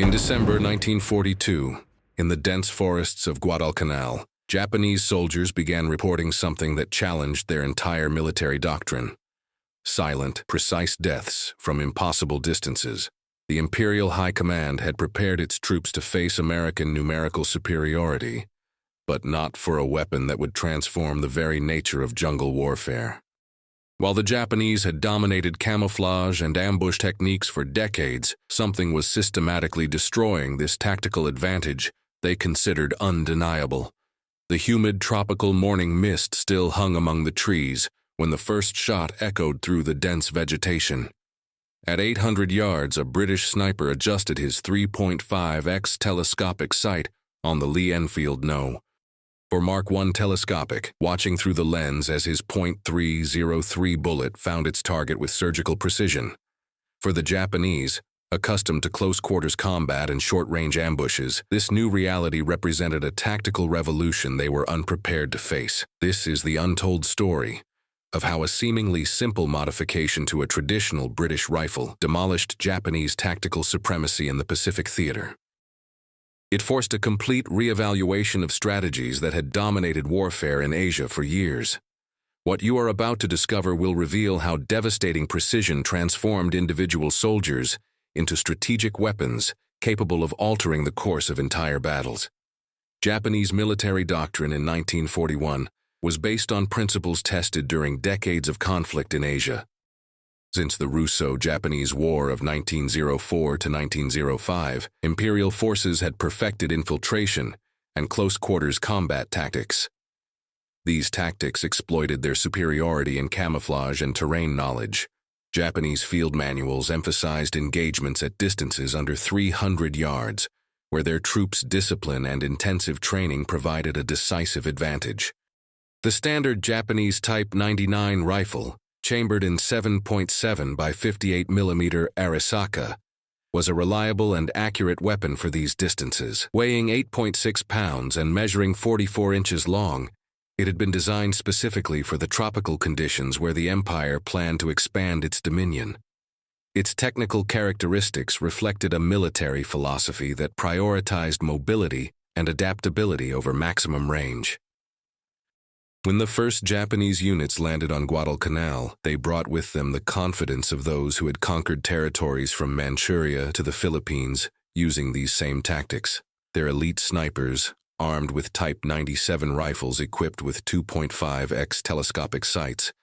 In December 1942, in the dense forests of Guadalcanal, Japanese soldiers began reporting something that challenged their entire military doctrine. Silent, precise deaths from impossible distances. The Imperial High Command had prepared its troops to face American numerical superiority, but not for a weapon that would transform the very nature of jungle warfare. While the Japanese had dominated camouflage and ambush techniques for decades, something was systematically destroying this tactical advantage they considered undeniable. The humid tropical morning mist still hung among the trees when the first shot echoed through the dense vegetation. At 800 yards, a British sniper adjusted his 3.5x telescopic sight on the Lee-Enfield No. For Mark I telescopic, watching through the lens as his .303 bullet found its target with surgical precision. For the Japanese, accustomed to close-quarters combat and short-range ambushes, this new reality represented a tactical revolution they were unprepared to face. This is the untold story of how a seemingly simple modification to a traditional British rifle demolished Japanese tactical supremacy in the Pacific theater. It forced a complete reevaluation of strategies that had dominated warfare in Asia for years. What you are about to discover will reveal how devastating precision transformed individual soldiers into strategic weapons capable of altering the course of entire battles. Japanese military doctrine in 1941 was based on principles tested during decades of conflict in Asia. Since the Russo-Japanese War of 1904 to 1905, imperial forces had perfected infiltration and close-quarters combat tactics. These tactics exploited their superiority in camouflage and terrain knowledge. Japanese field manuals emphasized engagements at distances under 300 yards, where their troops' discipline and intensive training provided a decisive advantage. The standard Japanese Type 99 rifle, chambered in 7.7 by 58 mm Arisaka, was a reliable and accurate weapon for these distances. Weighing 8.6 pounds and measuring 44 inches long, it had been designed specifically for the tropical conditions where the Empire planned to expand its dominion. Its technical characteristics reflected a military philosophy that prioritized mobility and adaptability over maximum range. When the first Japanese units landed on Guadalcanal, they brought with them the confidence of those who had conquered territories from Manchuria to the Philippines using these same tactics. Their elite snipers, armed with Type 97 rifles equipped with 2.5x telescopic sights,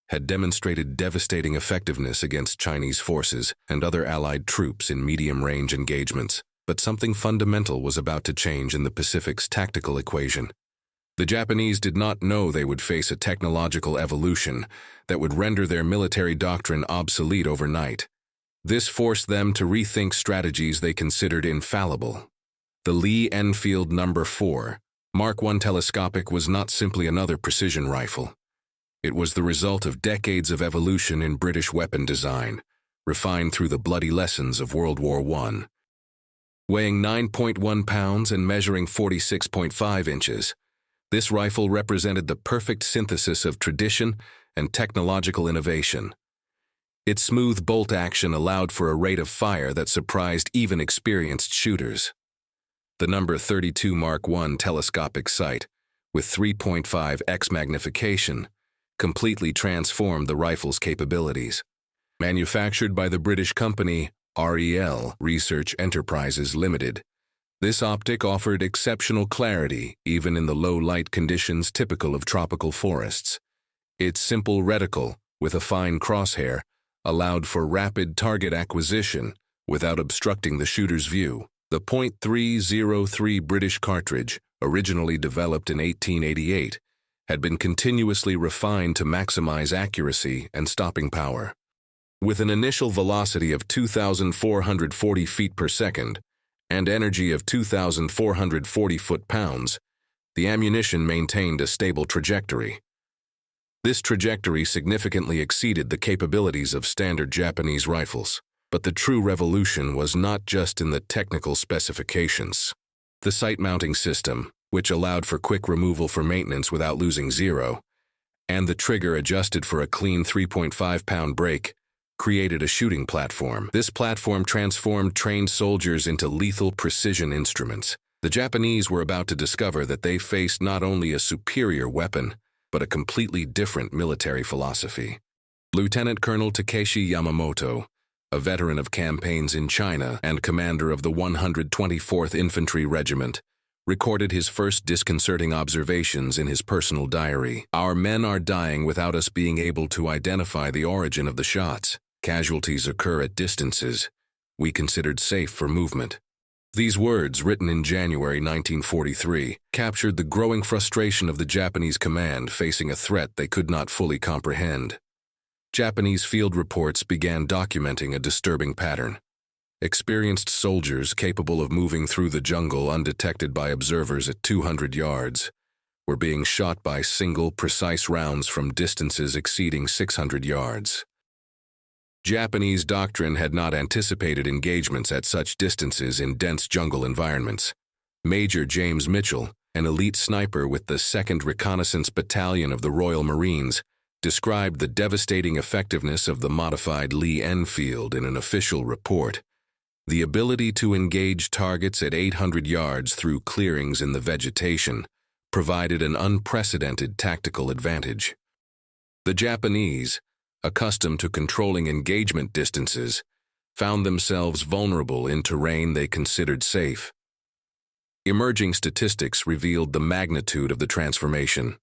had demonstrated devastating effectiveness against Chinese forces and other allied troops in medium-range engagements. But something fundamental was about to change in the Pacific's tactical equation. The Japanese did not know they would face a technological evolution that would render their military doctrine obsolete overnight. This forced them to rethink strategies they considered infallible. The Lee-Enfield No. 4 Mark I telescopic was not simply another precision rifle. It was the result of decades of evolution in British weapon design, refined through the bloody lessons of World War I. Weighing 9.1 pounds and measuring 46.5 inches, this rifle represented the perfect synthesis of tradition and technological innovation. Its smooth bolt action allowed for a rate of fire that surprised even experienced shooters. The No. 32 Mark I telescopic sight, with 3.5x magnification, completely transformed the rifle's capabilities. Manufactured by the British company REL Research Enterprises Limited, this optic offered exceptional clarity even in the low light conditions typical of tropical forests. Its simple reticle, with a fine crosshair, allowed for rapid target acquisition without obstructing the shooter's view. The .303 British cartridge, originally developed in 1888, had been continuously refined to maximize accuracy and stopping power. With an initial velocity of 2,440 feet per second, and energy of 2,440 foot-pounds, the ammunition maintained a stable trajectory. This trajectory significantly exceeded the capabilities of standard Japanese rifles. But the true revolution was not just in the technical specifications. The sight mounting system, which allowed for quick removal for maintenance without losing zero, and the trigger adjusted for a clean 3.5-pound break, created a shooting platform. This platform transformed trained soldiers into lethal precision instruments. The Japanese were about to discover that they faced not only a superior weapon, but a completely different military philosophy. Lieutenant Colonel Takeshi Yamamoto, a veteran of campaigns in China and commander of the 124th Infantry Regiment, recorded his first disconcerting observations in his personal diary. "Our men are dying without us being able to identify the origin of the shots. Casualties occur at distances we considered safe for movement." These words, written in January 1943, captured the growing frustration of the Japanese command facing a threat they could not fully comprehend. Japanese field reports began documenting a disturbing pattern. Experienced soldiers capable of moving through the jungle undetected by observers at 200 yards were being shot by single, precise rounds from distances exceeding 600 yards. Japanese doctrine had not anticipated engagements at such distances in dense jungle environments. Major James Mitchell, an elite sniper with the 2nd Reconnaissance Battalion of the Royal Marines, described the devastating effectiveness of the modified Lee-Enfield in an official report. The ability to engage targets at 800 yards through clearings in the vegetation provided an unprecedented tactical advantage. The Japanese, accustomed to controlling engagement distances, found themselves vulnerable in terrain they considered safe. Emerging statistics revealed the magnitude of the transformation.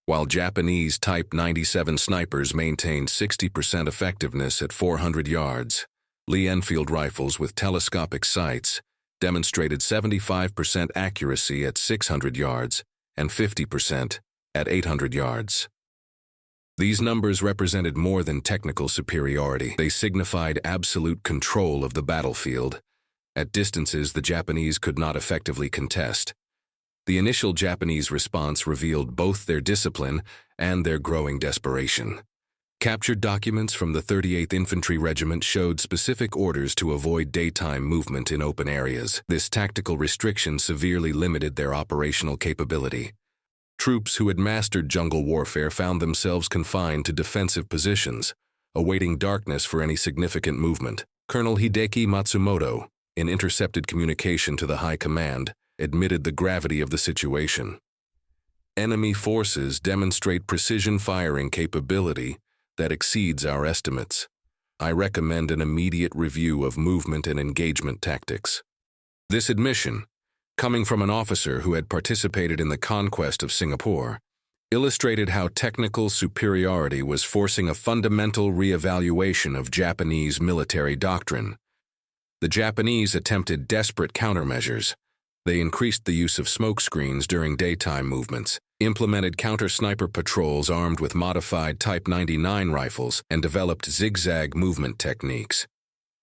While Japanese Type 97 snipers maintained 60% effectiveness at 400 yards, Lee-Enfield rifles with telescopic sights demonstrated 75% accuracy at 600 yards and 50% at 800 yards. These numbers represented more than technical superiority. They signified absolute control of the battlefield at distances the Japanese could not effectively contest. The initial Japanese response revealed both their discipline and their growing desperation. Captured documents from the 38th Infantry Regiment showed specific orders to avoid daytime movement in open areas. This tactical restriction severely limited their operational capability. Troops who had mastered jungle warfare found themselves confined to defensive positions, awaiting darkness for any significant movement. Colonel Hideki Matsumoto, in intercepted communication to the High Command, admitted the gravity of the situation. "Enemy forces demonstrate precision firing capability that exceeds our estimates. I recommend an immediate review of movement and engagement tactics." This admission, coming from an officer who had participated in the conquest of Singapore, illustrated how technical superiority was forcing a fundamental reevaluation of Japanese military doctrine. The Japanese attempted desperate countermeasures. They increased the use of smoke screens during daytime movements, implemented counter-sniper patrols armed with modified Type 99 rifles, and developed zigzag movement techniques.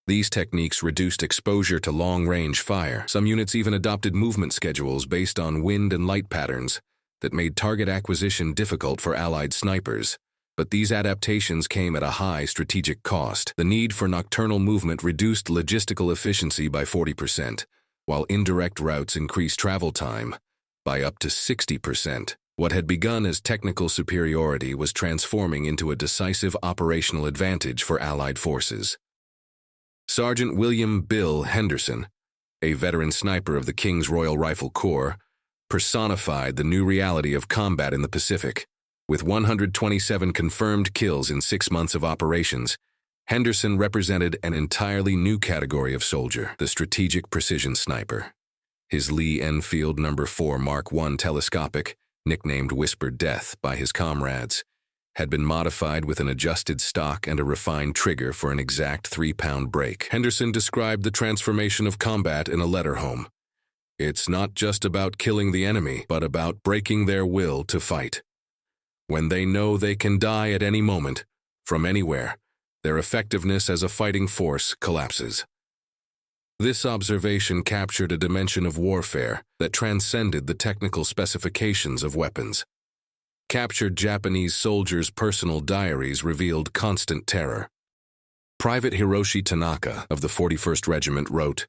These techniques reduced exposure to long-range fire. Some units even adopted movement schedules based on wind and light patterns that made target acquisition difficult for Allied snipers. But these adaptations came at a high strategic cost. The need for nocturnal movement reduced logistical efficiency by 40%, while indirect routes increased travel time by up to 60%. What had begun as technical superiority was transforming into a decisive operational advantage for Allied forces. Sergeant William "Bill" Henderson, a veteran sniper of the King's Royal Rifle Corps, personified the new reality of combat in the Pacific. With 127 confirmed kills in 6 months of operations, Henderson represented an entirely new category of soldier, the strategic precision sniper. His Lee-Enfield No. 4 Mark I telescopic, nicknamed Whispered Death by his comrades, had been modified with an adjusted stock and a refined trigger for an exact 3-pound break. Henderson described the transformation of combat in a letter home. "It's not just about killing the enemy, but about breaking their will to fight. When they know they can die at any moment, from anywhere, their effectiveness as a fighting force collapses." This observation captured a dimension of warfare that transcended the technical specifications of weapons. Captured Japanese soldiers' personal diaries revealed constant terror. Private Hiroshi Tanaka of the 41st Regiment wrote,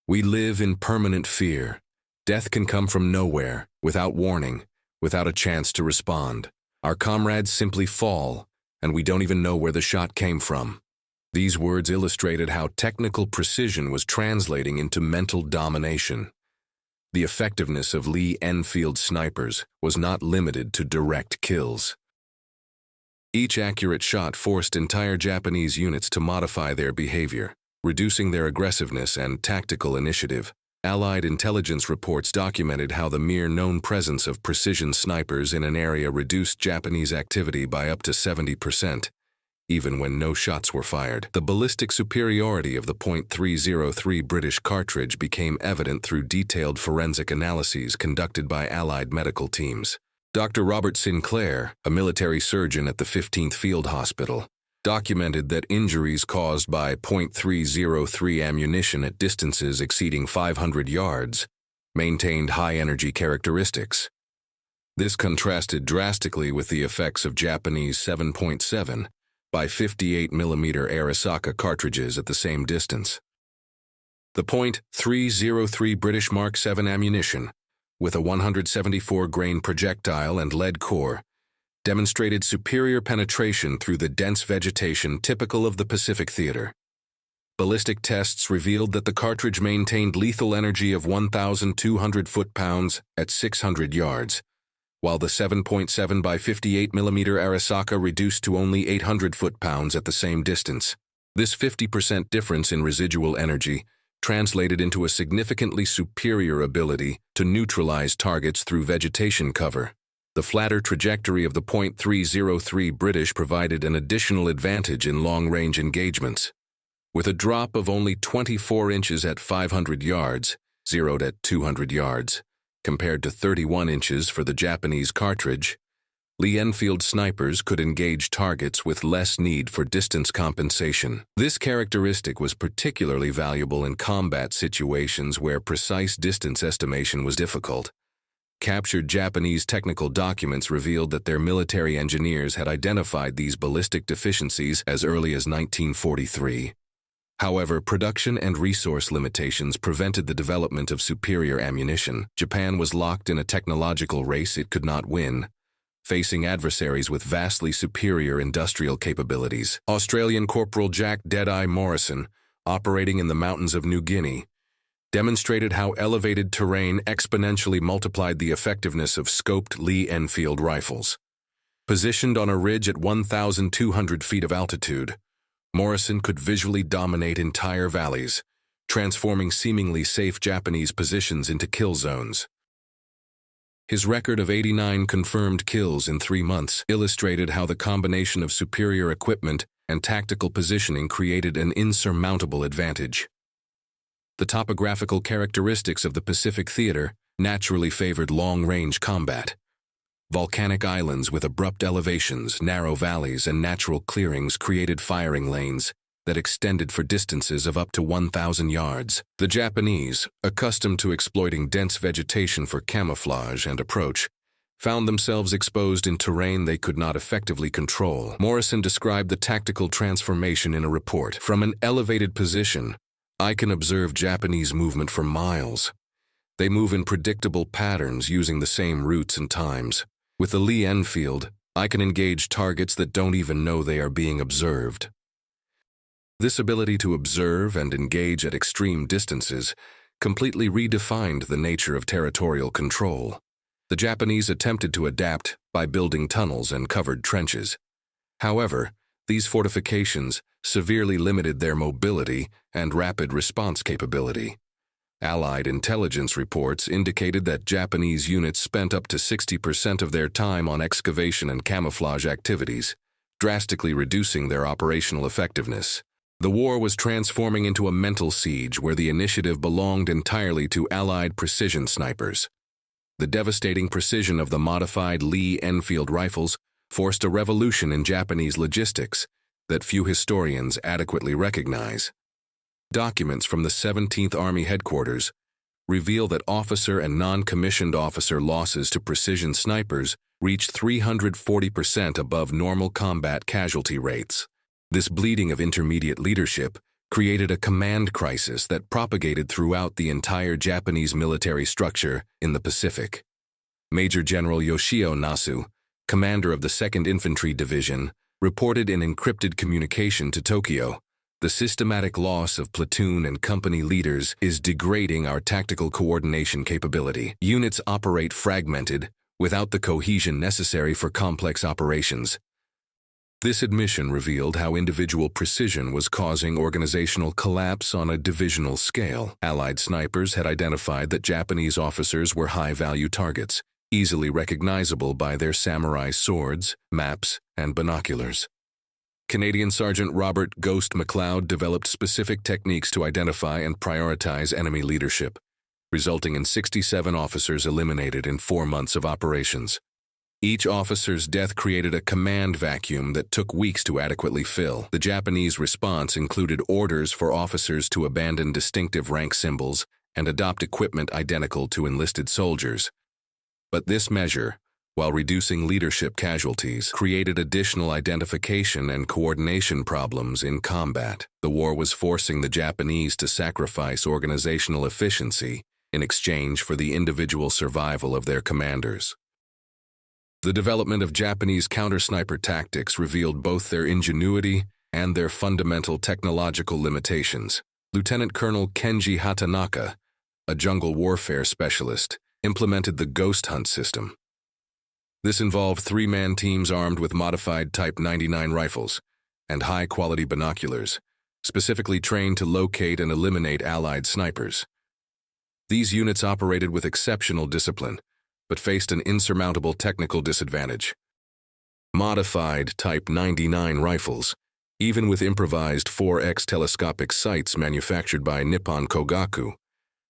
"We live in permanent fear. Death can come from nowhere, without warning, without a chance to respond. Our comrades simply fall, and we don't even know where the shot came from." These words illustrated how technical precision was translating into mental domination. The effectiveness of Lee-Enfield snipers was not limited to direct kills. Each accurate shot forced entire Japanese units to modify their behavior, reducing their aggressiveness and tactical initiative. Allied intelligence reports documented how the mere known presence of precision snipers in an area reduced Japanese activity by up to 70%, even when no shots were fired. The ballistic superiority of the .303 British cartridge became evident through detailed forensic analyses conducted by Allied medical teams. Dr. Robert Sinclair, a military surgeon at the 15th Field Hospital, documented that injuries caused by .303 ammunition at distances exceeding 500 yards maintained high-energy characteristics. This contrasted drastically with the effects of Japanese 7.7 by 58 mm Arisaka cartridges at the same distance. The .303 British Mark 7 ammunition, with a 174-grain projectile and lead core, demonstrated superior penetration through the dense vegetation typical of the Pacific Theater. Ballistic tests revealed that the cartridge maintained lethal energy of 1,200 foot-pounds at 600 yards, while the 7.7 by 58 mm Arisaka reduced to only 800 foot-pounds at the same distance. This 50% difference in residual energy translated into a significantly superior ability to neutralize targets through vegetation cover. The flatter trajectory of the .303 British provided an additional advantage in long-range engagements. With a drop of only 24 inches at 500 yards, zeroed at 200 yards, compared to 31 inches for the Japanese cartridge, Lee-Enfield snipers could engage targets with less need for distance compensation. This characteristic was particularly valuable in combat situations where precise distance estimation was difficult. Captured Japanese technical documents revealed that their military engineers had identified these ballistic deficiencies as early as 1943. However, production and resource limitations prevented the development of superior ammunition. Japan was locked in a technological race it could not win, facing adversaries with vastly superior industrial capabilities. Australian Corporal Jack Deadeye Morrison, operating in the mountains of New Guinea, demonstrated how elevated terrain exponentially multiplied the effectiveness of scoped Lee-Enfield rifles. Positioned on a ridge at 1,200 feet of altitude, Morrison could visually dominate entire valleys, transforming seemingly safe Japanese positions into kill zones. His record of 89 confirmed kills in 3 months illustrated how the combination of superior equipment and tactical positioning created an insurmountable advantage. The topographical characteristics of the Pacific Theater naturally favored long-range combat. Volcanic islands with abrupt elevations, narrow valleys, and natural clearings created firing lanes that extended for distances of up to 1,000 yards. The Japanese, accustomed to exploiting dense vegetation for camouflage and approach, found themselves exposed in terrain they could not effectively control. Morrison described the tactical transformation in a report. From an elevated position, I can observe Japanese movement for miles. They move in predictable patterns using the same routes and times. With the Lee-Enfield, I can engage targets that don't even know they are being observed. This ability to observe and engage at extreme distances completely redefined the nature of territorial control. The Japanese attempted to adapt by building tunnels and covered trenches. However, these fortifications severely limited their mobility and rapid response capability. Allied intelligence reports indicated that Japanese units spent up to 60% of their time on excavation and camouflage activities, drastically reducing their operational effectiveness. The war was transforming into a mental siege where the initiative belonged entirely to Allied precision snipers. The devastating precision of the modified Lee-Enfield rifles forced a revolution in Japanese logistics that few historians adequately recognize. Documents from the 17th Army headquarters reveal that officer and non-commissioned officer losses to precision snipers reached 340% above normal combat casualty rates. This bleeding of intermediate leadership created a command crisis that propagated throughout the entire Japanese military structure in the Pacific. Major General Yoshio Nasu, commander of the 2nd Infantry Division, reported in encrypted communication to Tokyo The systematic loss of platoon and company leaders is degrading our tactical coordination capability. Units operate fragmented, without the cohesion necessary for complex operations. This admission revealed how individual precision was causing organizational collapse on a divisional scale. Allied snipers had identified that Japanese officers were high-value targets, easily recognizable by their samurai swords, maps, and binoculars. Canadian Sergeant Robert Ghost McLeod developed specific techniques to identify and prioritize enemy leadership, resulting in 67 officers eliminated in 4 months of operations. Each officer's death created a command vacuum that took weeks to adequately fill. The Japanese response included orders for officers to abandon distinctive rank symbols and adopt equipment identical to enlisted soldiers. But this measure, while reducing leadership casualties, created additional identification and coordination problems in combat. The war was forcing the Japanese to sacrifice organizational efficiency in exchange for the individual survival of their commanders. The development of Japanese counter-sniper tactics revealed both their ingenuity and their fundamental technological limitations. Lieutenant Colonel Kenji Hatanaka, a jungle warfare specialist, implemented the Ghost Hunt system. This involved 3-man teams armed with modified Type 99 rifles and high-quality binoculars, specifically trained to locate and eliminate Allied snipers. These units operated with exceptional discipline, but faced an insurmountable technical disadvantage. Modified Type 99 rifles, even with improvised 4x telescopic sights manufactured by Nippon Kogaku,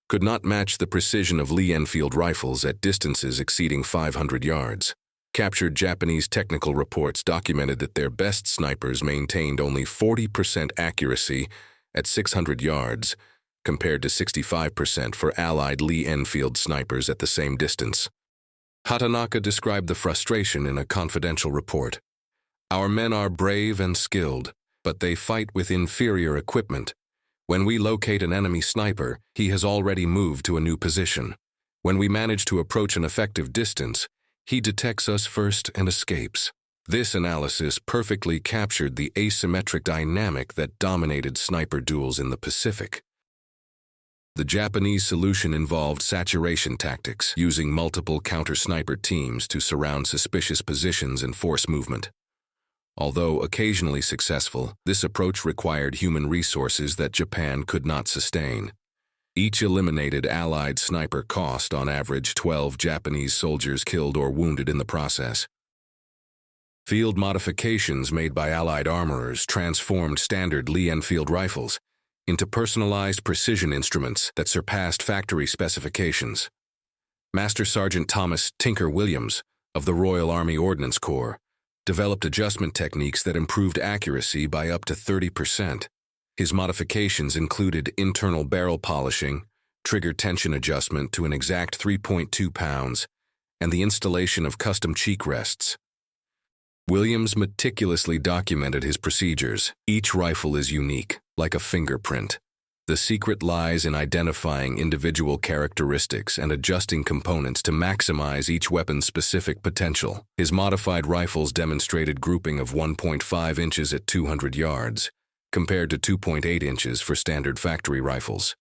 could not match the precision of Lee-Enfield rifles at distances exceeding 500 yards. Captured Japanese technical reports documented that their best snipers maintained only 40% accuracy at 600 yards, compared to 65% for Allied Lee-Enfield snipers at the same distance. Hatanaka described the frustration in a confidential report. "Our men are brave and skilled, but they fight with inferior equipment. When we locate an enemy sniper, he has already moved to a new position. When we manage to approach an effective distance, he detects us first and escapes." This analysis perfectly captured the asymmetric dynamic that dominated sniper duels in the Pacific. The Japanese solution involved saturation tactics, using multiple counter-sniper teams to surround suspicious positions and force movement. Although occasionally successful, this approach required human resources that Japan could not sustain. Each eliminated Allied sniper cost, on average, 12 Japanese soldiers killed or wounded in the process. Field modifications made by Allied armorers transformed standard Lee-Enfield rifles into personalized precision instruments that surpassed factory specifications. Master Sergeant Thomas Tinker Williams, of the Royal Army Ordnance Corps, developed adjustment techniques that improved accuracy by up to 30%. His modifications included internal barrel polishing, trigger tension adjustment to an exact 3.2 pounds, and the installation of custom cheek rests. Williams meticulously documented his procedures. Each rifle is unique, like a fingerprint. The secret lies in identifying individual characteristics and adjusting components to maximize each weapon's specific potential. His modified rifles demonstrated grouping of 1.5 inches at 200 yards, compared to 2.8 inches for standard factory rifles.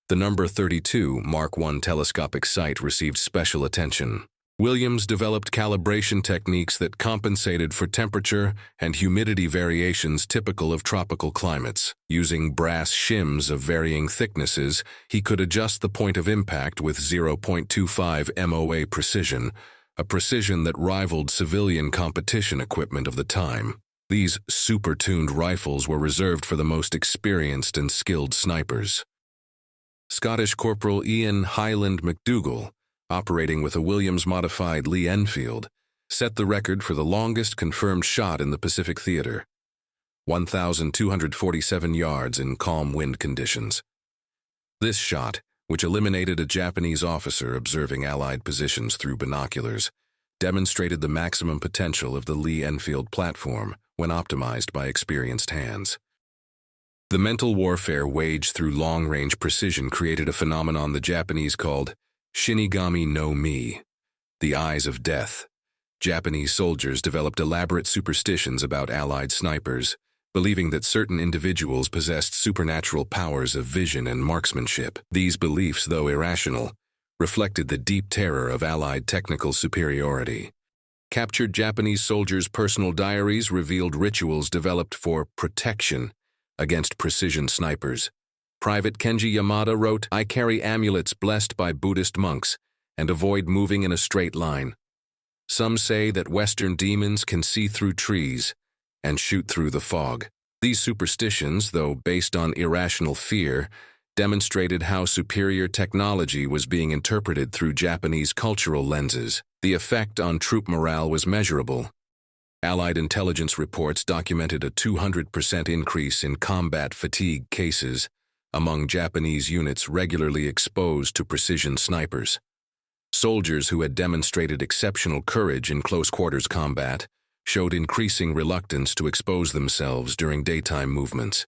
The number 32 Mark I telescopic sight received special attention. Williams developed calibration techniques that compensated for temperature and humidity variations typical of tropical climates. Using brass shims of varying thicknesses, he could adjust the point of impact with 0.25 MOA precision, a precision that rivaled civilian competition equipment of the time. These super-tuned rifles were reserved for the most experienced and skilled snipers. Scottish Corporal Ian Highland McDougall, operating with a Williams-modified Lee-Enfield, set the record for the longest confirmed shot in the Pacific Theater, 1,247 yards in calm wind conditions. This shot, which eliminated a Japanese officer observing Allied positions through binoculars, demonstrated the maximum potential of the Lee-Enfield platform when optimized by experienced hands. The mental warfare waged through long-range precision created a phenomenon the Japanese called Shinigami no Mi, the eyes of death. Japanese soldiers developed elaborate superstitions about Allied snipers, believing that certain individuals possessed supernatural powers of vision and marksmanship. These beliefs, though irrational, reflected the deep terror of Allied technical superiority. Captured Japanese soldiers' personal diaries revealed rituals developed for protection against precision snipers. Private Kenji Yamada wrote, "I carry amulets blessed by Buddhist monks and avoid moving in a straight line. Some say that Western demons can see through trees and shoot through the fog." These superstitions, though based on irrational fear, demonstrated how superior technology was being interpreted through Japanese cultural lenses. The effect on troop morale was measurable. Allied intelligence reports documented a 200% increase in combat fatigue cases among Japanese units regularly exposed to precision snipers. Soldiers who had demonstrated exceptional courage in close-quarters combat showed increasing reluctance to expose themselves during daytime movements.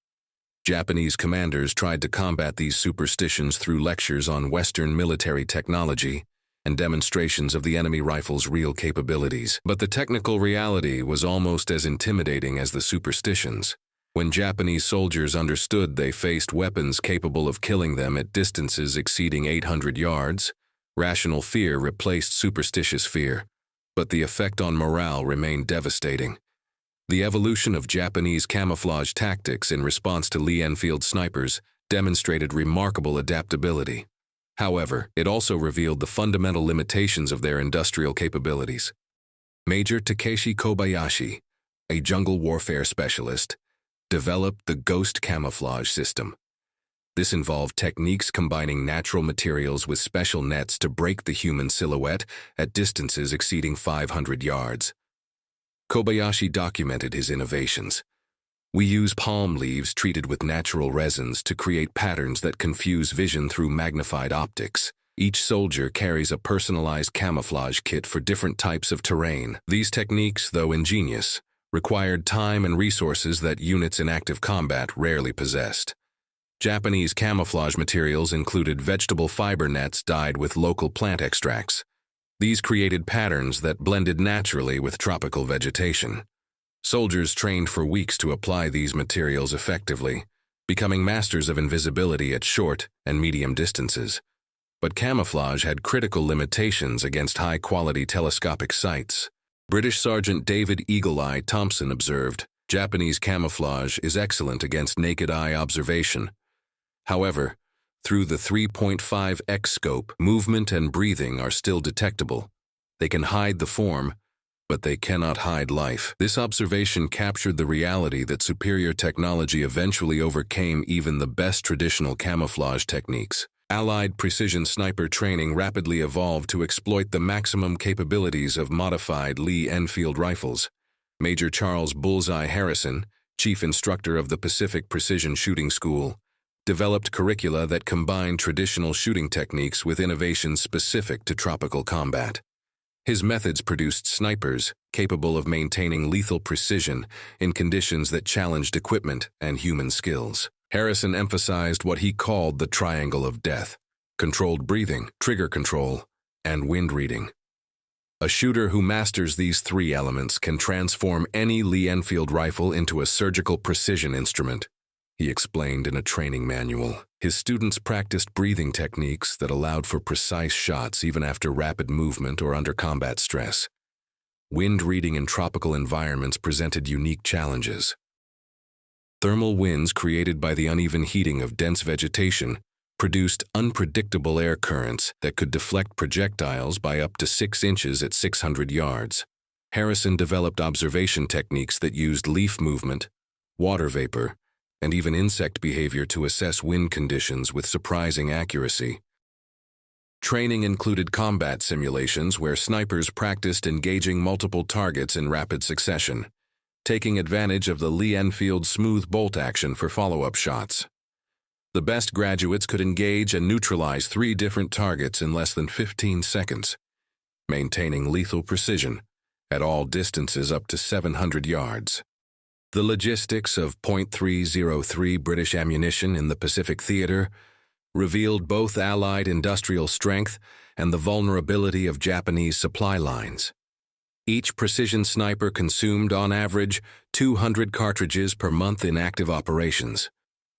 Japanese commanders tried to combat these superstitions through lectures on Western military technology and demonstrations of the enemy rifle's real capabilities. But the technical reality was almost as intimidating as the superstitions. When Japanese soldiers understood they faced weapons capable of killing them at distances exceeding 800 yards, rational fear replaced superstitious fear, but the effect on morale remained devastating. The evolution of Japanese camouflage tactics in response to Lee-Enfield snipers demonstrated remarkable adaptability. However, it also revealed the fundamental limitations of their industrial capabilities. Major Takeshi Kobayashi, a jungle warfare specialist, developed the ghost camouflage system. This involved techniques combining natural materials with special nets to break the human silhouette at distances exceeding 500 yards. Kobayashi documented his innovations. "We use palm leaves treated with natural resins to create patterns that confuse vision through magnified optics. Each soldier carries a personalized camouflage kit for different types of terrain. These techniques, though ingenious, required time and resources that units in active combat rarely possessed. Japanese camouflage materials included vegetable fiber nets dyed with local plant extracts. These created patterns that blended naturally with tropical vegetation. Soldiers trained for weeks to apply these materials effectively, becoming masters of invisibility at short and medium distances. But camouflage had critical limitations against high-quality telescopic sights. British Sergeant David Eagle Eye Thompson observed, "Japanese camouflage is excellent against naked-eye observation. However, through the 3.5x scope, movement and breathing are still detectable. They can hide the form, but they cannot hide life." This observation captured the reality that superior technology eventually overcame even the best traditional camouflage techniques. Allied precision sniper training rapidly evolved to exploit the maximum capabilities of modified Lee-Enfield rifles. Major Charles Bullseye Harrison, chief instructor of the Pacific Precision Shooting School, developed curricula that combined traditional shooting techniques with innovations specific to tropical combat. His methods produced snipers capable of maintaining lethal precision in conditions that challenged equipment and human skills. Harrison emphasized what he called the triangle of death: controlled breathing, trigger control, and wind reading. A shooter who masters these three elements can transform any Lee-Enfield rifle into a surgical precision instrument, he explained in a training manual. His students practiced breathing techniques that allowed for precise shots even after rapid movement or under combat stress. Wind reading in tropical environments presented unique challenges. Thermal winds created by the uneven heating of dense vegetation produced unpredictable air currents that could deflect projectiles by up to 6 inches at 600 yards. Harrison developed observation techniques that used leaf movement, water vapor, and even insect behavior to assess wind conditions with surprising accuracy. Training included combat simulations where snipers practiced engaging multiple targets in rapid succession, taking advantage of the Lee-Enfield smooth bolt action for follow-up shots. The best graduates could engage and neutralize 3 different targets in less than 15 seconds, maintaining lethal precision at all distances up to 700 yards. The logistics of .303 British ammunition in the Pacific Theater revealed both Allied industrial strength and the vulnerability of Japanese supply lines. Each precision sniper consumed, on average, 200 cartridges per month in active operations.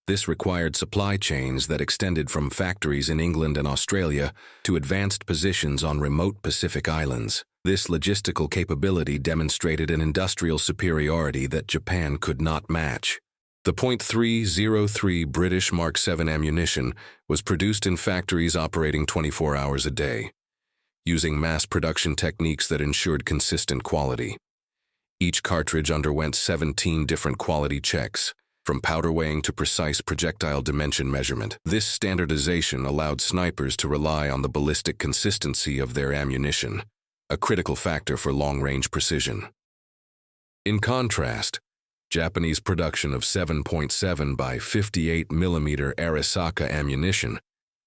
This required supply chains that extended from factories in England and Australia to advanced positions on remote Pacific islands. This logistical capability demonstrated an industrial superiority that Japan could not match. The .303 British Mark 7 ammunition was produced in factories operating 24 hours a day, using mass production techniques that ensured consistent quality. Each cartridge underwent 17 different quality checks, from powder weighing to precise projectile dimension measurement. This standardization allowed snipers to rely on the ballistic consistency of their ammunition, a critical factor for long-range precision. In contrast, Japanese production of 7.7 by 58 mm Arisaka ammunition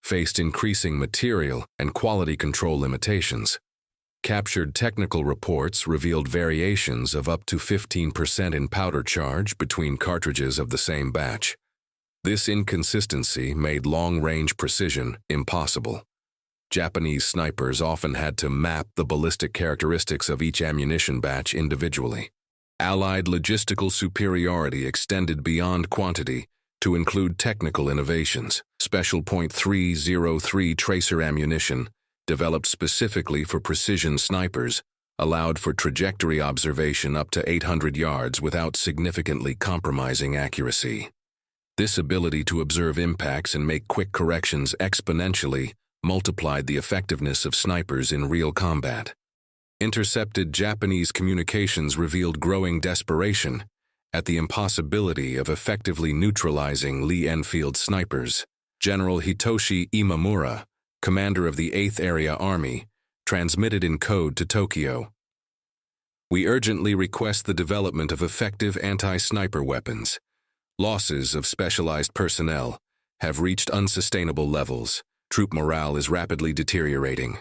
faced increasing material and quality control limitations. Captured technical reports revealed variations of up to 15% in powder charge between cartridges of the same batch. This inconsistency made long-range precision impossible. Japanese snipers often had to map the ballistic characteristics of each ammunition batch individually. Allied logistical superiority extended beyond quantity to include technical innovations. Special .303 tracer ammunition, developed specifically for precision snipers, allowed for trajectory observation up to 800 yards without significantly compromising accuracy. This ability to observe impacts and make quick corrections exponentially multiplied the effectiveness of snipers in real combat. Intercepted Japanese communications revealed growing desperation at the impossibility of effectively neutralizing Lee-Enfield snipers. General Hitoshi Imamura, commander of the 8th Area Army, transmitted in code to Tokyo. "We urgently request the development of effective anti-sniper weapons. Losses of specialized personnel have reached unsustainable levels. Troop morale is rapidly deteriorating."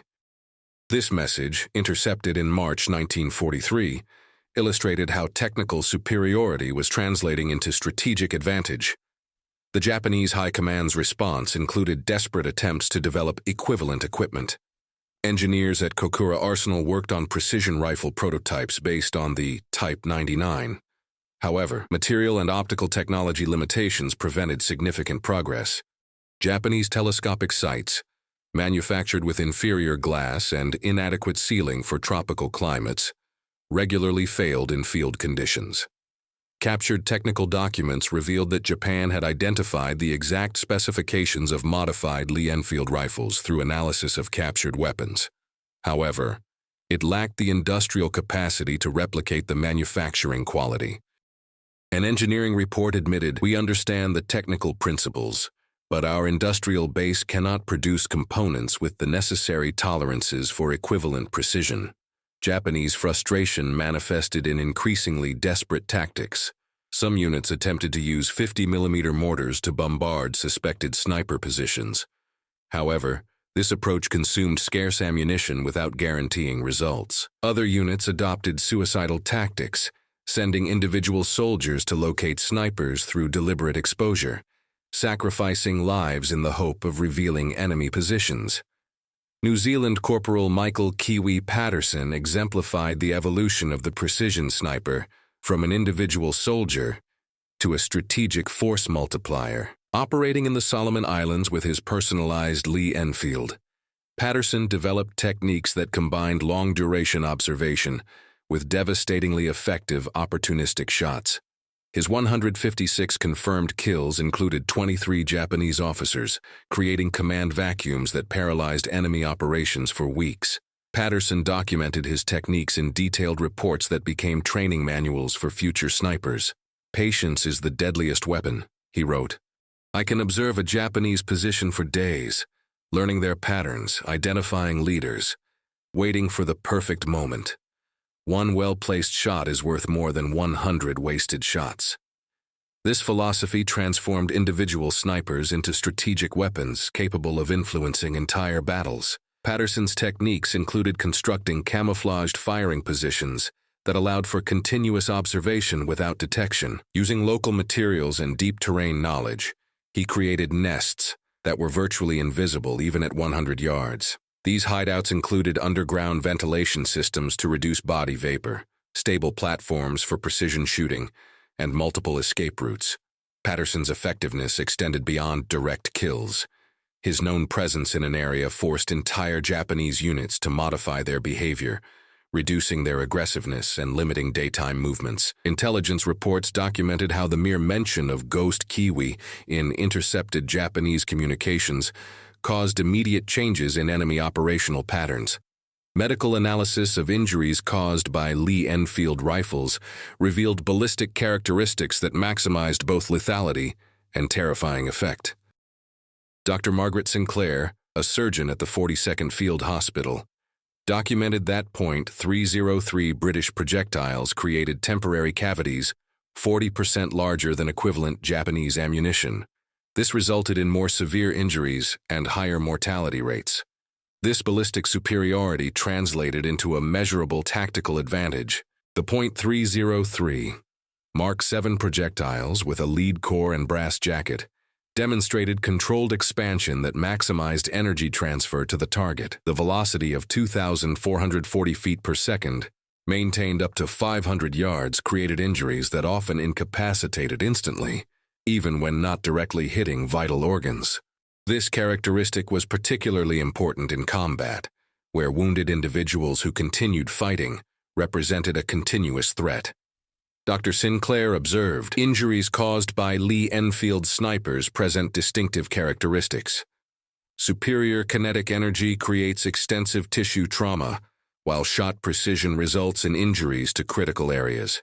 This message, intercepted in March 1943, illustrated how technical superiority was translating into strategic advantage. The Japanese High Command's response included desperate attempts to develop equivalent equipment. Engineers at Kokura Arsenal worked on precision rifle prototypes based on the Type 99. However, material and optical technology limitations prevented significant progress. Japanese telescopic sights, manufactured with inferior glass and inadequate sealing for tropical climates, regularly failed in field conditions. Captured technical documents revealed that Japan had identified the exact specifications of modified Lee-Enfield rifles through analysis of captured weapons. However, it lacked the industrial capacity to replicate the manufacturing quality. An engineering report admitted, "We understand the technical principles, but our industrial base cannot produce components with the necessary tolerances for equivalent precision." Japanese frustration manifested in increasingly desperate tactics. Some units attempted to use 50mm mortars to bombard suspected sniper positions. However, this approach consumed scarce ammunition without guaranteeing results. Other units adopted suicidal tactics, sending individual soldiers to locate snipers through deliberate exposure, sacrificing lives in the hope of revealing enemy positions. New Zealand Corporal Michael Kiwi Patterson exemplified the evolution of the precision sniper from an individual soldier to a strategic force multiplier. Operating in the Solomon Islands with his personalized Lee-Enfield, Patterson developed techniques that combined long-duration observation with devastatingly effective opportunistic shots. His 156 confirmed kills included 23 Japanese officers, creating command vacuums that paralyzed enemy operations for weeks. Patterson documented his techniques in detailed reports that became training manuals for future snipers. "Patience is the deadliest weapon," he wrote. "I can observe a Japanese position for days, learning their patterns, identifying leaders, waiting for the perfect moment. One well-placed shot is worth more than 100 wasted shots." This philosophy transformed individual snipers into strategic weapons capable of influencing entire battles. Patterson's techniques included constructing camouflaged firing positions that allowed for continuous observation without detection. Using local materials and deep terrain knowledge, he created nests that were virtually invisible even at 100 yards. These hideouts included underground ventilation systems to reduce body vapor, stable platforms for precision shooting, and multiple escape routes. Patterson's effectiveness extended beyond direct kills. His known presence in an area forced entire Japanese units to modify their behavior, reducing their aggressiveness and limiting daytime movements. Intelligence reports documented how the mere mention of Ghost Kiwi in intercepted Japanese communications caused immediate changes in enemy operational patterns. Medical analysis of injuries caused by Lee-Enfield rifles revealed ballistic characteristics that maximized both lethality and terrifying effect. Dr. Margaret Sinclair, a surgeon at the 42nd Field Hospital, documented that .303 British projectiles created temporary cavities 40% larger than equivalent Japanese ammunition. This resulted in more severe injuries and higher mortality rates. This ballistic superiority translated into a measurable tactical advantage. The .303 Mark 7 projectiles with a lead core and brass jacket demonstrated controlled expansion that maximized energy transfer to the target. The velocity of 2,440 feet per second, maintained up to 500 yards, created injuries that often incapacitated instantly, even when not directly hitting vital organs. This characteristic was particularly important in combat, where wounded individuals who continued fighting represented a continuous threat. Dr. Sinclair observed, injuries caused by Lee-Enfield snipers present distinctive characteristics. Superior kinetic energy creates extensive tissue trauma, while shot precision results in injuries to critical areas.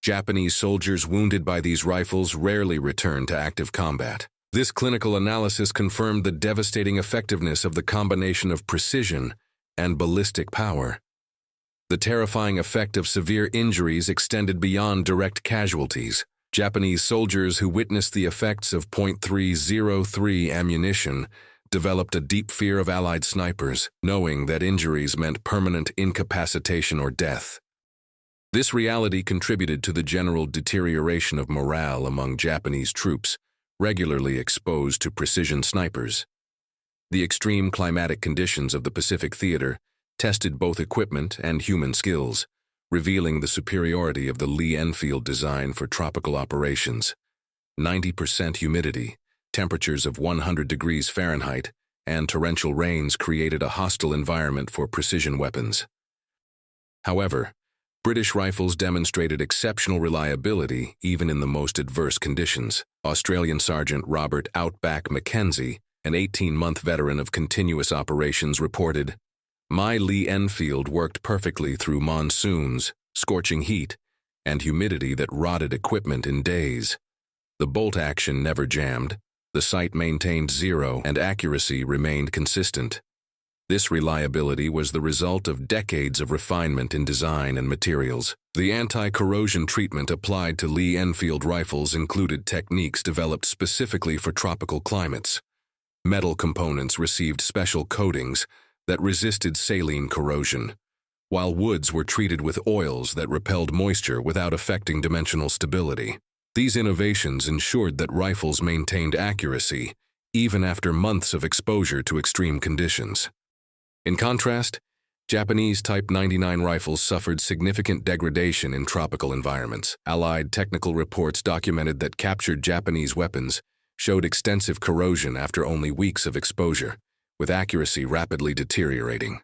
Japanese soldiers wounded by these rifles rarely return to active combat. This clinical analysis confirmed the devastating effectiveness of the combination of precision and ballistic power. The terrifying effect of severe injuries extended beyond direct casualties. Japanese soldiers who witnessed the effects of .303 ammunition developed a deep fear of Allied snipers, knowing that injuries meant permanent incapacitation or death. This reality contributed to the general deterioration of morale among Japanese troops, regularly exposed to precision snipers. The extreme climatic conditions of the Pacific Theater tested both equipment and human skills, revealing the superiority of the Lee-Enfield design for tropical operations. 90% humidity, temperatures of 100 degrees Fahrenheit, and torrential rains created a hostile environment for precision weapons. However, British rifles demonstrated exceptional reliability even in the most adverse conditions. Australian Sergeant Robert Outback Mackenzie, an 18-month veteran of continuous operations, reported, "My Lee-Enfield worked perfectly through monsoons, scorching heat, and humidity that rotted equipment in days. The bolt action never jammed, the sight maintained zero, and accuracy remained consistent. This reliability was the result of decades of refinement in design and materials. The anti-corrosion treatment applied to Lee-Enfield rifles included techniques developed specifically for tropical climates. Metal components received special coatings that resisted saline corrosion, while woods were treated with oils that repelled moisture without affecting dimensional stability. These innovations ensured that rifles maintained accuracy even after months of exposure to extreme conditions. In contrast, Japanese Type 99 rifles suffered significant degradation in tropical environments. Allied technical reports documented that captured Japanese weapons showed extensive corrosion after only weeks of exposure, with accuracy rapidly deteriorating.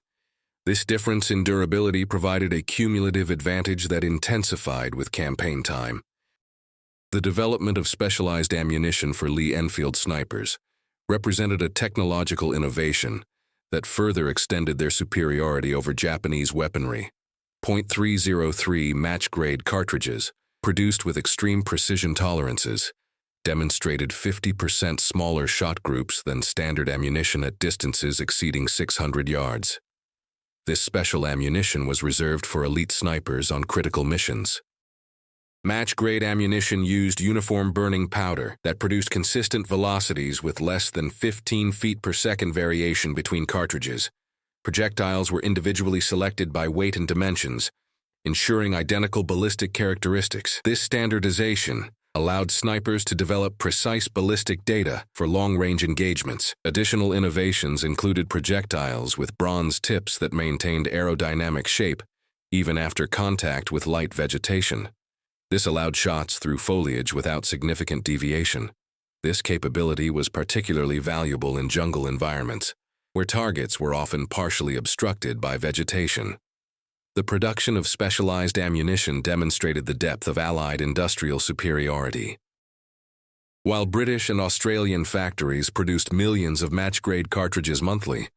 This difference in durability provided a cumulative advantage that intensified with campaign time. The development of specialized ammunition for Lee-Enfield snipers represented a technological innovation that further extended their superiority over Japanese weaponry. .303 match-grade cartridges, produced with extreme precision tolerances, demonstrated 50% smaller shot groups than standard ammunition at distances exceeding 600 yards. This special ammunition was reserved for elite snipers on critical missions. Match-grade ammunition used uniform burning powder that produced consistent velocities with less than 15 feet per second variation between cartridges. Projectiles were individually selected by weight and dimensions, ensuring identical ballistic characteristics. This standardization allowed snipers to develop precise ballistic data for long-range engagements. Additional innovations included projectiles with bronze tips that maintained aerodynamic shape even after contact with light vegetation. This allowed shots through foliage without significant deviation. This capability was particularly valuable in jungle environments, where targets were often partially obstructed by vegetation. The production of specialized ammunition demonstrated the depth of Allied industrial superiority. While British and Australian factories produced millions of match-grade cartridges monthly,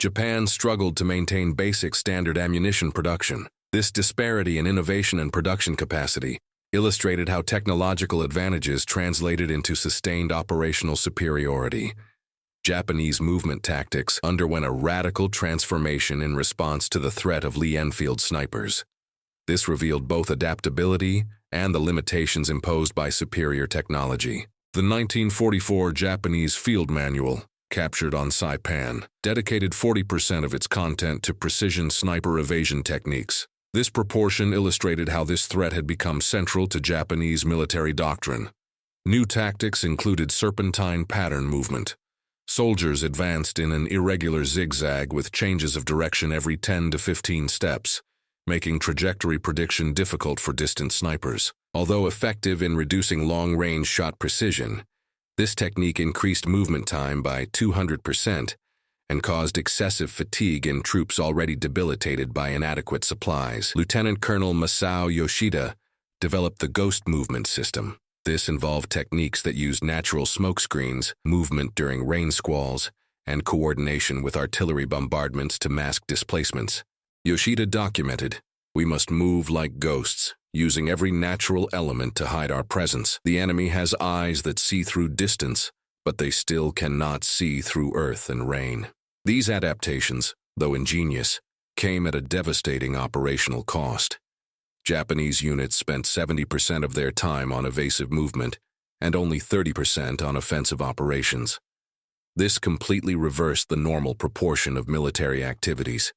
Japan struggled to maintain basic standard ammunition production. This disparity in innovation and production capacity illustrated how technological advantages translated into sustained operational superiority. Japanese movement tactics underwent a radical transformation in response to the threat of Lee-Enfield snipers. This revealed both adaptability and the limitations imposed by superior technology. The 1944 Japanese Field Manual, captured on Saipan, dedicated 40% of its content to precision sniper evasion techniques. This proportion illustrated how this threat had become central to Japanese military doctrine. New tactics included serpentine pattern movement. Soldiers advanced in an irregular zigzag with changes of direction every 10 to 15 steps, making trajectory prediction difficult for distant snipers. Although effective in reducing long-range shot precision, this technique increased movement time by 200% and caused excessive fatigue in troops already debilitated by inadequate supplies. Lieutenant Colonel Masao Yoshida developed the ghost movement system. This involved techniques that used natural smoke screens, movement during rain squalls, and coordination with artillery bombardments to mask displacements. Yoshida documented, "We must move like ghosts, using every natural element to hide our presence. The enemy has eyes that see through distance, but they still cannot see through earth and rain." These adaptations, though ingenious, came at a devastating operational cost. Japanese units spent 70% of their time on evasive movement and only 30% on offensive operations. This completely reversed the normal proportion of military activities.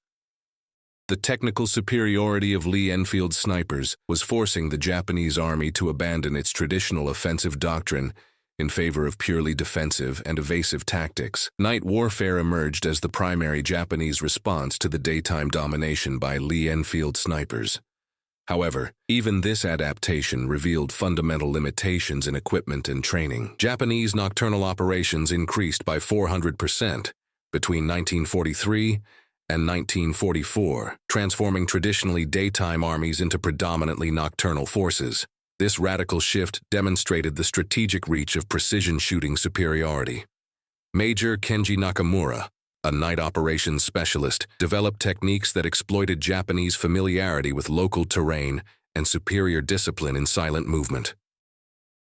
The technical superiority of Lee-Enfield snipers was forcing the Japanese army to abandon its traditional offensive doctrine in favor of purely defensive and evasive tactics. Night warfare emerged as the primary Japanese response to the daytime domination by Lee-Enfield snipers. However, even this adaptation revealed fundamental limitations in equipment and training. Japanese nocturnal operations increased by 400% between 1943 and 1944, transforming traditionally daytime armies into predominantly nocturnal forces. This radical shift demonstrated the strategic reach of precision shooting superiority. Major Kenji Nakamura, a night operations specialist, developed techniques that exploited Japanese familiarity with local terrain and superior discipline in silent movement.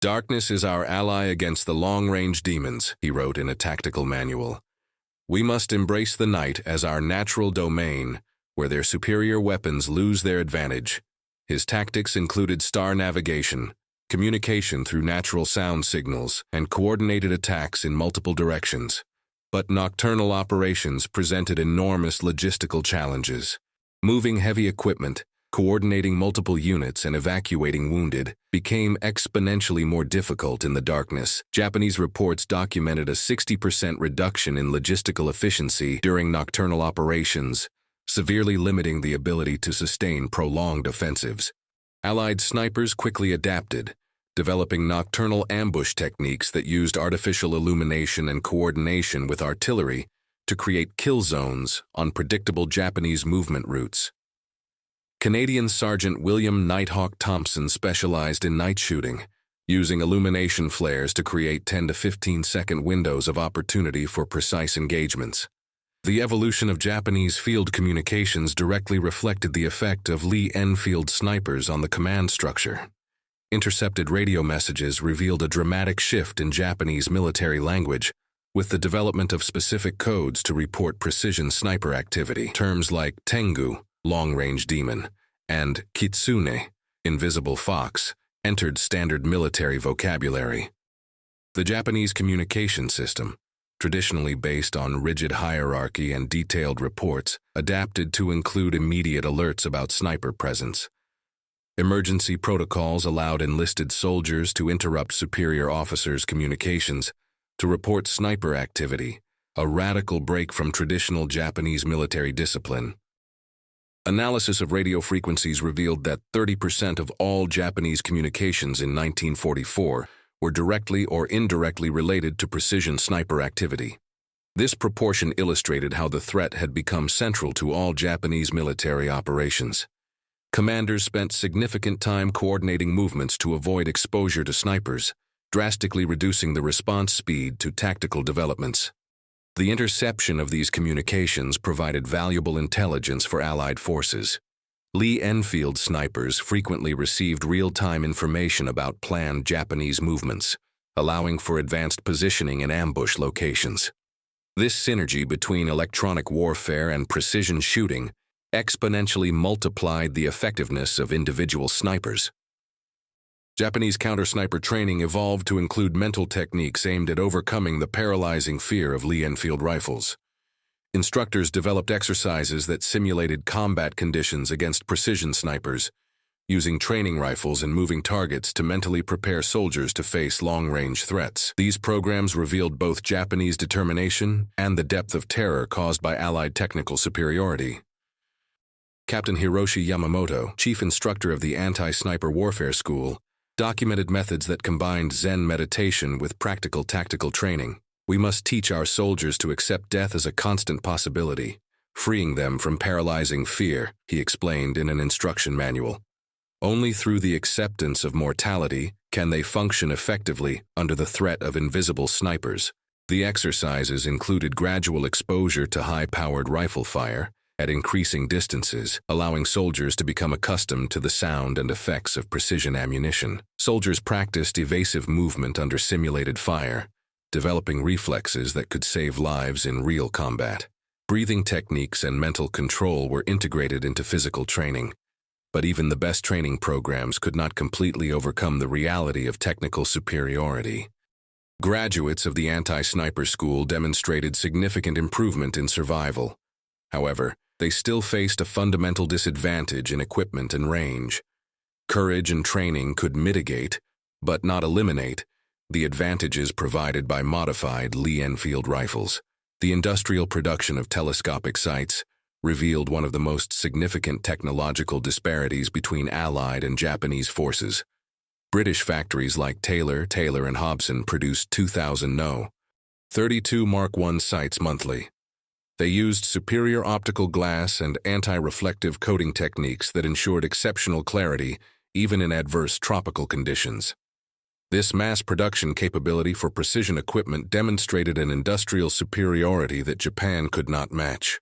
"Darkness is our ally against the long-range demons," he wrote in a tactical manual. "We must embrace the night as our natural domain, where their superior weapons lose their advantage." His tactics included star navigation, communication through natural sound signals, and coordinated attacks in multiple directions. But nocturnal operations presented enormous logistical challenges. Moving heavy equipment, coordinating multiple units, and evacuating wounded became exponentially more difficult in the darkness. Japanese reports documented a 60% reduction in logistical efficiency during nocturnal operations, severely limiting the ability to sustain prolonged offensives. Allied snipers quickly adapted, developing nocturnal ambush techniques that used artificial illumination and coordination with artillery to create kill zones on predictable Japanese movement routes. Canadian Sergeant William Nighthawk Thompson specialized in night shooting, using illumination flares to create 10 to 15-second windows of opportunity for precise engagements. The evolution of Japanese field communications directly reflected the effect of Lee-Enfield snipers on the command structure. Intercepted radio messages revealed a dramatic shift in Japanese military language, with the development of specific codes to report precision sniper activity. Terms like Tengu, long-range demon, and Kitsune, invisible fox, entered standard military vocabulary. The Japanese communication system, traditionally based on rigid hierarchy and detailed reports, adapted to include immediate alerts about sniper presence. Emergency protocols allowed enlisted soldiers to interrupt superior officers' communications to report sniper activity, a radical break from traditional Japanese military discipline. Analysis of radio frequencies revealed that 30% of all Japanese communications in 1944 were directly or indirectly related to precision sniper activity. This proportion illustrated how the threat had become central to all Japanese military operations. Commanders spent significant time coordinating movements to avoid exposure to snipers, drastically reducing the response speed to tactical developments. The interception of these communications provided valuable intelligence for Allied forces. Lee-Enfield snipers frequently received real-time information about planned Japanese movements, allowing for advanced positioning in ambush locations. This synergy between electronic warfare and precision shooting exponentially multiplied the effectiveness of individual snipers. Japanese counter-sniper training evolved to include mental techniques aimed at overcoming the paralyzing fear of Lee-Enfield rifles. Instructors developed exercises that simulated combat conditions against precision snipers, using training rifles and moving targets to mentally prepare soldiers to face long-range threats. These programs revealed both Japanese determination and the depth of terror caused by Allied technical superiority. Captain Hiroshi Yamamoto, chief instructor of the Anti-Sniper Warfare School, documented methods that combined Zen meditation with practical tactical training. We must teach our soldiers to accept death as a constant possibility, freeing them from paralyzing fear, he explained in an instruction manual. Only through the acceptance of mortality can they function effectively under the threat of invisible snipers. The exercises included gradual exposure to high-powered rifle fire at increasing distances, allowing soldiers to become accustomed to the sound and effects of precision ammunition. Soldiers practiced evasive movement under simulated fire, developing reflexes that could save lives in real combat. Breathing techniques and mental control were integrated into physical training, but even the best training programs could not completely overcome the reality of technical superiority. Graduates of the anti-sniper school demonstrated significant improvement in survival. However, they still faced a fundamental disadvantage in equipment and range. Courage and training could mitigate, but not eliminate, the advantages provided by modified Lee-Enfield rifles. The industrial production of telescopic sights revealed one of the most significant technological disparities between Allied and Japanese forces. British factories like Taylor and Hobson produced 2,000 No. 32 Mark I sights monthly. They used superior optical glass and anti-reflective coating techniques that ensured exceptional clarity even in adverse tropical conditions. This mass production capability for precision equipment demonstrated an industrial superiority that Japan could not match.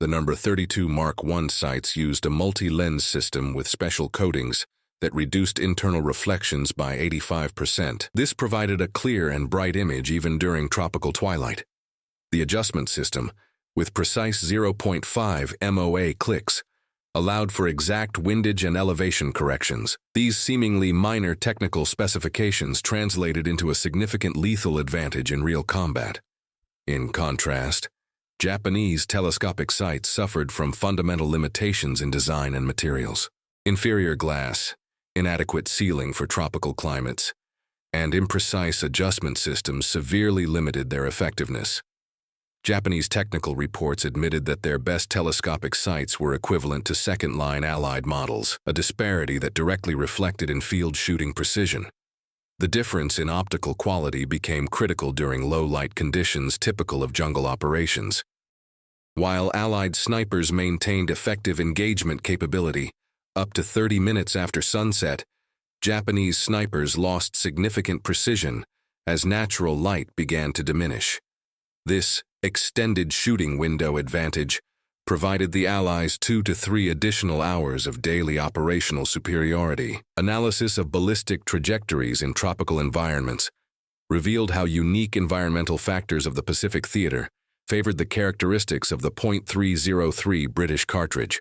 The No. 32 Mark I sights used a multi-lens system with special coatings that reduced internal reflections by 85%. This provided a clear and bright image even during tropical twilight. The adjustment system, with precise 0.5 MOA clicks, allowed for exact windage and elevation corrections. These seemingly minor technical specifications translated into a significant lethal advantage in real combat. In contrast, Japanese telescopic sights suffered from fundamental limitations in design and materials. Inferior glass, inadequate sealing for tropical climates, and imprecise adjustment systems severely limited their effectiveness. Japanese technical reports admitted that their best telescopic sights were equivalent to second-line Allied models, a disparity that directly reflected in field shooting precision. The difference in optical quality became critical during low-light conditions typical of jungle operations. While Allied snipers maintained effective engagement capability, up to 30 minutes after sunset, Japanese snipers lost significant precision as natural light began to diminish. This extended shooting window advantage provided the Allies 2 to 3 additional hours of daily operational superiority. Analysis of ballistic trajectories in tropical environments revealed how unique environmental factors of the Pacific Theater favored the characteristics of the .303 British cartridge.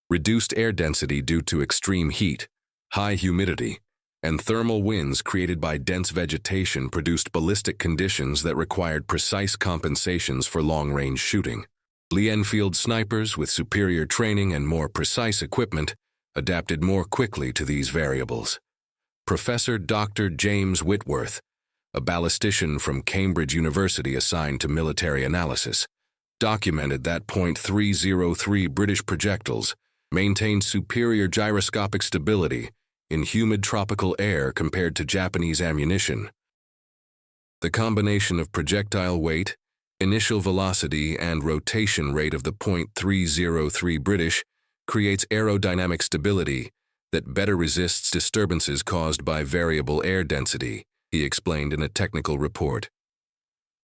Reduced air density due to extreme heat, high humidity, and thermal winds created by dense vegetation produced ballistic conditions that required precise compensations for long-range shooting. Lee-Enfield snipers with superior training and more precise equipment adapted more quickly to these variables. Professor Dr. James Whitworth, a ballistician from Cambridge University assigned to military analysis, documented that .303 British projectiles maintained superior gyroscopic stability in humid tropical air compared to Japanese ammunition. The combination of projectile weight, initial velocity, and rotation rate of the .303 British creates aerodynamic stability that better resists disturbances caused by variable air density, he explained in a technical report.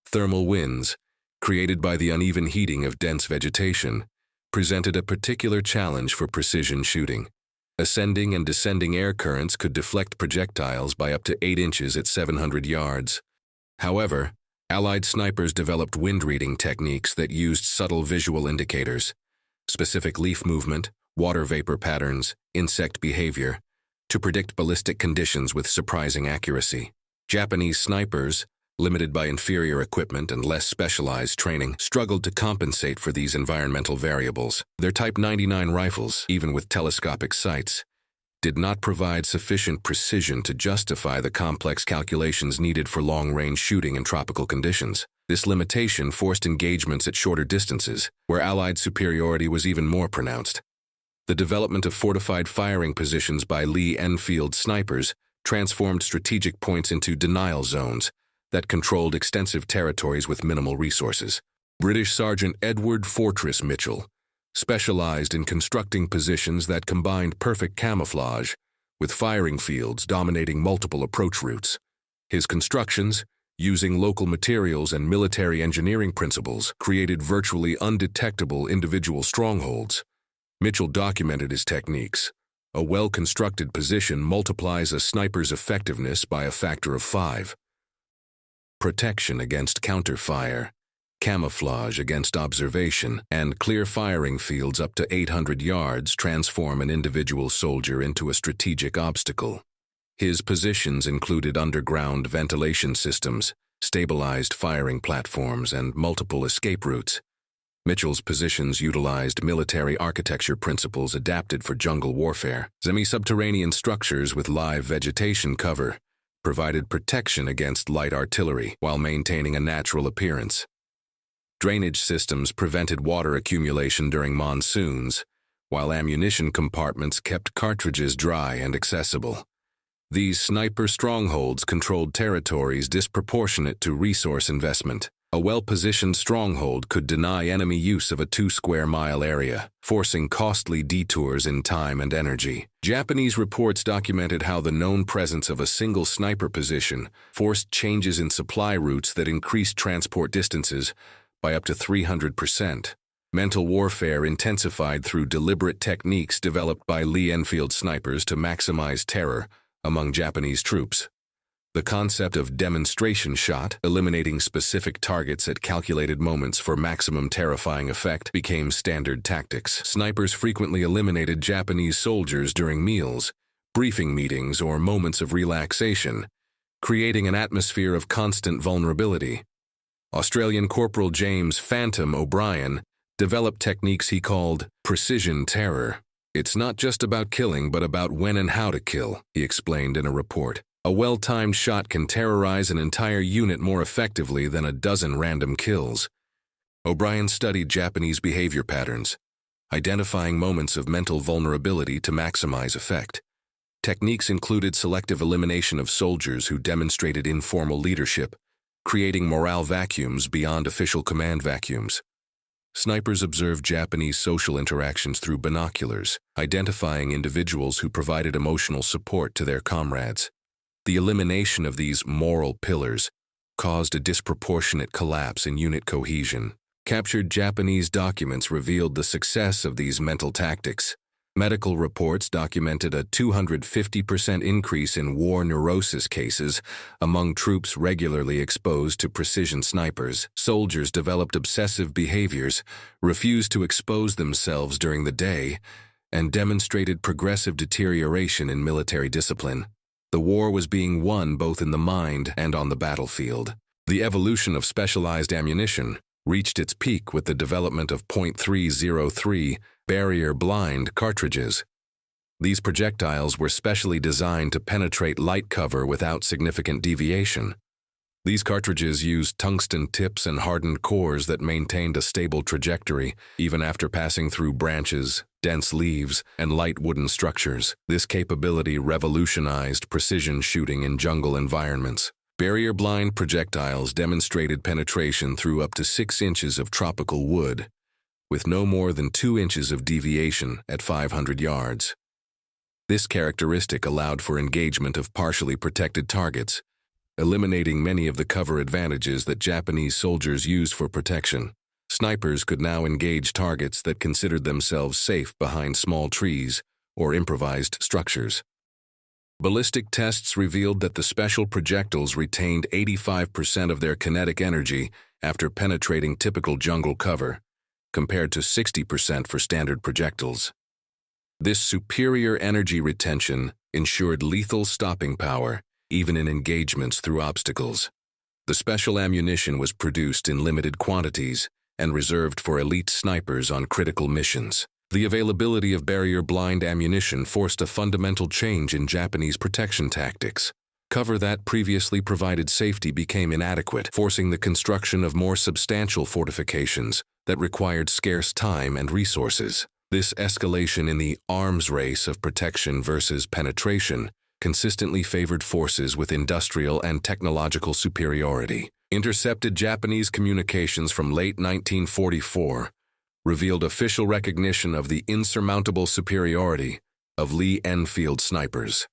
Thermal winds, created by the uneven heating of dense vegetation, presented a particular challenge for precision shooting. Ascending and descending air currents could deflect projectiles by up to 8 inches at 700 yards. However, Allied snipers developed wind-reading techniques that used subtle visual indicators, specific leaf movement, water vapor patterns, insect behavior, to predict ballistic conditions with surprising accuracy. Japanese snipers, limited by inferior equipment and less specialized training, struggled to compensate for these environmental variables. Their Type 99 rifles, even with telescopic sights, did not provide sufficient precision to justify the complex calculations needed for long-range shooting in tropical conditions. This limitation forced engagements at shorter distances, where Allied superiority was even more pronounced. The development of fortified firing positions by Lee-Enfield snipers transformed strategic points into denial zones that controlled extensive territories with minimal resources. British Sergeant Edward Fortress Mitchell specialized in constructing positions that combined perfect camouflage with firing fields dominating multiple approach routes. His constructions, using local materials and military engineering principles, created virtually undetectable individual strongholds. Mitchell documented his techniques. A well-constructed position multiplies a sniper's effectiveness by a factor of 5. Protection against counterfire, camouflage against observation, and clear firing fields up to 800 yards transform an individual soldier into a strategic obstacle. His positions included underground ventilation systems, stabilized firing platforms, and multiple escape routes. Mitchell's positions utilized military architecture principles adapted for jungle warfare. Semi-subterranean structures with live vegetation cover provided protection against light artillery while maintaining a natural appearance. Drainage systems prevented water accumulation during monsoons, while ammunition compartments kept cartridges dry and accessible. These sniper strongholds controlled territories disproportionate to resource investment. A well-positioned stronghold could deny enemy use of a 2-square-mile area, forcing costly detours in time and energy. Japanese reports documented how the known presence of a single sniper position forced changes in supply routes that increased transport distances by up to 300%. Mental warfare intensified through deliberate techniques developed by Lee-Enfield snipers to maximize terror among Japanese troops. The concept of demonstration shot, eliminating specific targets at calculated moments for maximum terrifying effect, became standard tactics. Snipers frequently eliminated Japanese soldiers during meals, briefing meetings, or moments of relaxation, creating an atmosphere of constant vulnerability. Australian Corporal James "Phantom" O'Brien developed techniques he called precision terror. "It's not just about killing, but about when and how to kill," he explained in a report. A well-timed shot can terrorize an entire unit more effectively than a dozen random kills. O'Brien studied Japanese behavior patterns, identifying moments of mental vulnerability to maximize effect. Techniques included selective elimination of soldiers who demonstrated informal leadership, creating morale vacuums beyond official command vacuums. Snipers observed Japanese social interactions through binoculars, identifying individuals who provided emotional support to their comrades. The elimination of these moral pillars caused a disproportionate collapse in unit cohesion. Captured Japanese documents revealed the success of these mental tactics. Medical reports documented a 250% increase in war neurosis cases among troops regularly exposed to precision snipers. Soldiers developed obsessive behaviors, refused to expose themselves during the day, and demonstrated progressive deterioration in military discipline. The war was being won both in the mind and on the battlefield. The evolution of specialized ammunition reached its peak with the development of .303 barrier-blind cartridges. These projectiles were specially designed to penetrate light cover without significant deviation. These cartridges used tungsten tips and hardened cores that maintained a stable trajectory even after passing through branches, dense leaves, and light wooden structures. This capability revolutionized precision shooting in jungle environments. Barrier-blind projectiles demonstrated penetration through up to 6 inches of tropical wood, with no more than 2 inches of deviation at 500 yards. This characteristic allowed for engagement of partially protected targets, eliminating many of the cover advantages that Japanese soldiers used for protection. Snipers could now engage targets that considered themselves safe behind small trees or improvised structures. Ballistic tests revealed that the special projectiles retained 85% of their kinetic energy after penetrating typical jungle cover, compared to 60% for standard projectiles. This superior energy retention ensured lethal stopping power, even in engagements through obstacles. The special ammunition was produced in limited quantities and reserved for elite snipers on critical missions. The availability of barrier-blind ammunition forced a fundamental change in Japanese protection tactics. Cover that previously provided safety became inadequate, forcing the construction of more substantial fortifications that required scarce time and resources. This escalation in the arms race of protection versus penetration consistently favored forces with industrial and technological superiority. Intercepted Japanese communications from late 1944 revealed official recognition of the insurmountable superiority of Lee-Enfield snipers.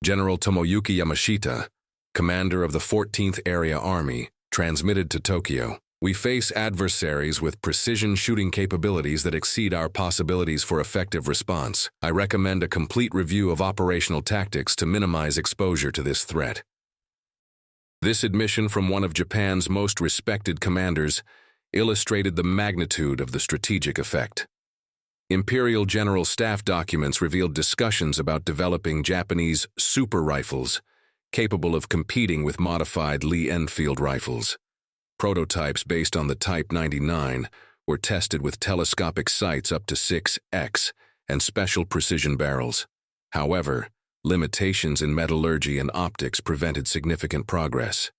General Tomoyuki Yamashita, commander of the 14th Area Army, transmitted to Tokyo, "We face adversaries with precision shooting capabilities that exceed our possibilities for effective response. I recommend a complete review of operational tactics to minimize exposure to this threat." This admission from one of Japan's most respected commanders illustrated the magnitude of the strategic effect. Imperial General Staff documents revealed discussions about developing Japanese super rifles capable of competing with modified Lee-Enfield rifles. Prototypes based on the Type 99 were tested with telescopic sights up to 6x and special precision barrels. However, limitations in metallurgy and optics prevented significant progress.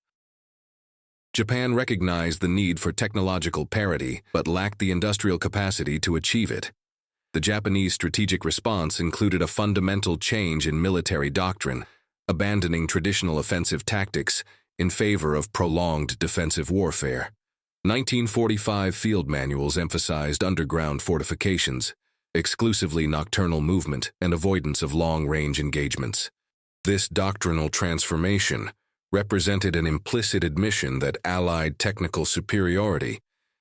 Japan recognized the need for technological parity but lacked the industrial capacity to achieve it. The Japanese strategic response included a fundamental change in military doctrine, abandoning traditional offensive tactics in favor of prolonged defensive warfare. 1945 field manuals emphasized underground fortifications, exclusively nocturnal movement, and avoidance of long-range engagements. This doctrinal transformation represented an implicit admission that Allied technical superiority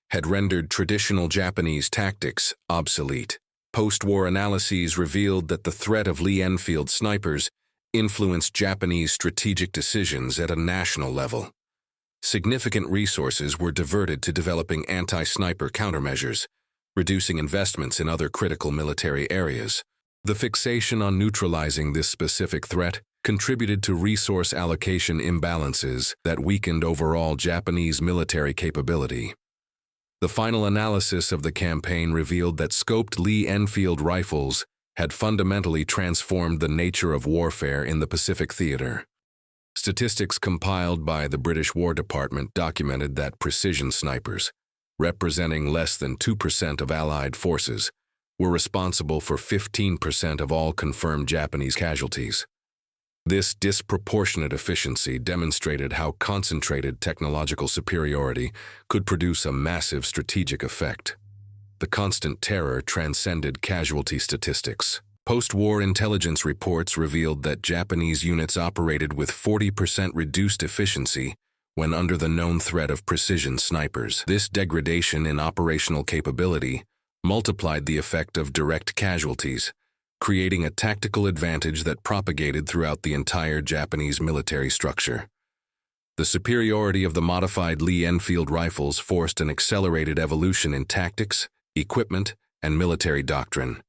had rendered traditional Japanese tactics obsolete. Post-war analyses revealed that the threat of Lee-Enfield snipers influenced Japanese strategic decisions at a national level. Significant resources were diverted to developing anti-sniper countermeasures, reducing investments in other critical military areas. The fixation on neutralizing this specific threat contributed to resource allocation imbalances that weakened overall Japanese military capability. The final analysis of the campaign revealed that scoped Lee-Enfield rifles had fundamentally transformed the nature of warfare in the Pacific theater. Statistics compiled by the British War Department documented that precision snipers, representing less than 2% of Allied forces, were responsible for 15% of all confirmed Japanese casualties. This disproportionate efficiency demonstrated how concentrated technological superiority could produce a massive strategic effect. The constant terror transcended casualty statistics. Post-war intelligence reports revealed that Japanese units operated with 40% reduced efficiency when under the known threat of precision snipers. This degradation in operational capability multiplied the effect of direct casualties, creating a tactical advantage that propagated throughout the entire Japanese military structure. The superiority of the modified Lee-Enfield rifles forced an accelerated evolution in tactics, equipment, and military doctrine.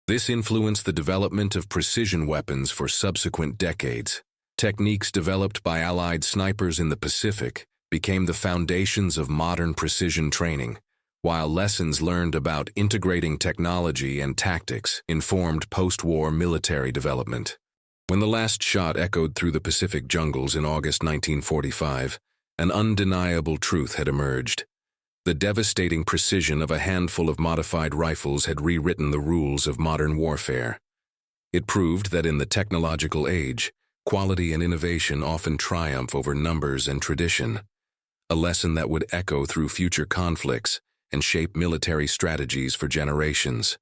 This influenced the development of precision weapons for subsequent decades. Techniques developed by Allied snipers in the Pacific became the foundations of modern precision training, while lessons learned about integrating technology and tactics informed post-war military development. When the last shot echoed through the Pacific jungles in August 1945, an undeniable truth had emerged. The devastating precision of a handful of modified rifles had rewritten the rules of modern warfare. It proved that in the technological age, quality and innovation often triumph over numbers and tradition, a lesson that would echo through future conflicts and shape military strategies for generations.